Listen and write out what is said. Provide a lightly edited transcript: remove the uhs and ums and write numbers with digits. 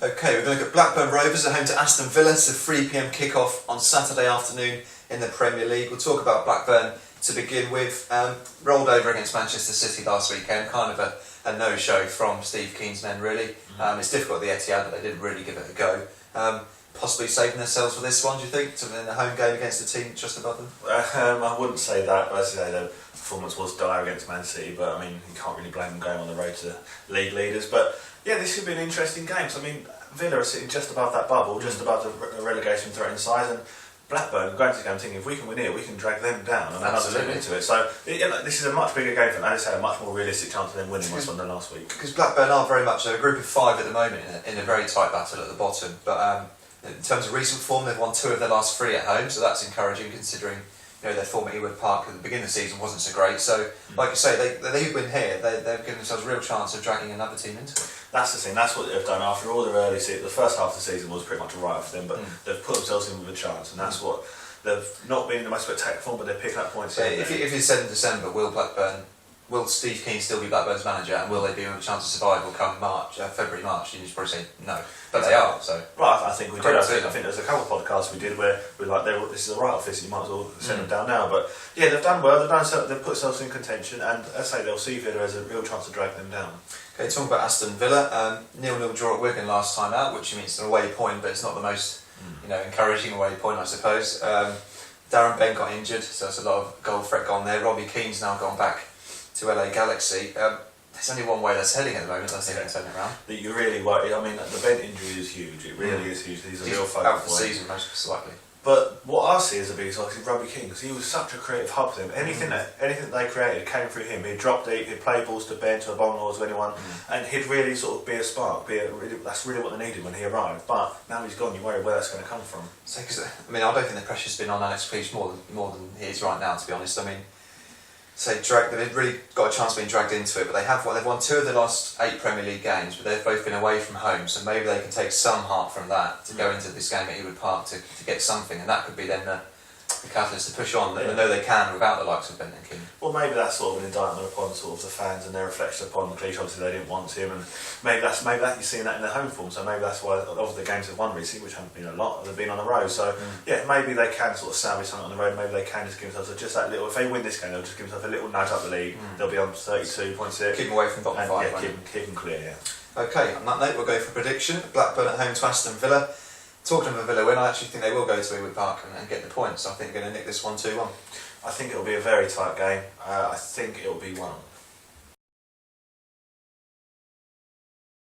Okay, we're going to look at Blackburn Rovers at home to Aston Villa. It's a 3 p.m. kick-off on Saturday afternoon in the Premier League. We'll talk about Blackburn to begin with. Rolled over against Manchester City last weekend, kind of a no-show from Steve Keane's men, really. It's difficult at the Etihad, but they didn't really give it a go. Possibly saving themselves for this one, do you think, in the home game against a team just above them? I wouldn't say that, but as I say, the performance was dire against Man City, but I mean, you can't really blame them going on the road to league leaders. But yeah, this should be an interesting game. So I mean, Villa are sitting just above that bubble, just above the relegation threatened side, and Blackburn going to the game thinking if we can win here, we can drag them down and another team into it. So this is a much bigger game for them. As I say, a much more realistic chance of them winning this one than last week. Because Blackburn are very much a group of 5 at the moment in a very tight battle at the bottom. But in terms of recent form, they've won 2 of their last 3 at home, so that's encouraging considering their form at Ewood Park at the beginning of the season wasn't so great. So, like you say, they win here, they've given themselves a real chance of dragging another team into it. That's the thing, that's what they've done after all the early season. The first half of the season was pretty much a write-off for them, but they've put themselves in with a chance, and that's what they've not been in the most spectacular form, but they're picking up points. So if you said in December, will Steve Keane still be Blackburn's manager, and will they be with a chance of survival come February, March? You'd probably say no, but they are. So right, I think we did. I think there's a couple of podcasts we did where we're like, this is a write-off, this, you might as well send them down now. But yeah, they've done well. They've put themselves in contention, and as I say, they'll see Villa as a real chance to drag them down. Okay, talking about Aston Villa, 0-0 draw at Wigan last time out, which means it's an away point, but it's not the most encouraging away point, I suppose. Darren Bent got injured, so that's a lot of goal threat gone there. Robbie Keane's now gone back to LA Galaxy. There's only one way that's heading at the moment, I think, to turn it around. That you really worry. I mean, the Bent injury is huge. It really is huge. He's a real focal out for the season, most likely. But what I see as a biggest loss is Robbie Keane, because he was such a creative hub for them. Anything that they created came through him. He'd drop deep, he'd play balls to Ben, to a Bong or to anyone, and he'd really sort of be a spark. That's really what they needed when he arrived. But now he's gone, you worry where that's going to come from. So, I don't think the pressure's been on Alex Peach more than he is right now, to be honest. I mean, they've really got a chance of being dragged into it, but they've won 2 of the last 8 Premier League games, but they've both been away from home, so maybe they can take some heart from that to go into this game at Ewood Park to get something, and that could be then the catalyst to push on. They know they can without the likes of Ben and Keane. Well, maybe that's sort of an indictment upon sort of the fans and their reflection upon the Cliche. Obviously, they didn't want him, and maybe that you're seeing that in their home form. So maybe that's why of the games they've won recently, which haven't been a lot, they've been on the road. So yeah, maybe they can sort of salvage something on the road. Maybe they can just give themselves just that little. If they win this game, they'll just give themselves a little nudge up the league. They'll be on 32.6. Keep them away from bottom 5. Yeah, keep them clear. Yeah. Okay, on that note, we'll go for prediction. Blackburn at home to Aston Villa. Talking of a Villa win, I actually think they will go to Ewood Park and get the points. I think they're going to nick this 1-2-1. I think it'll be a very tight game. I think it'll be 1.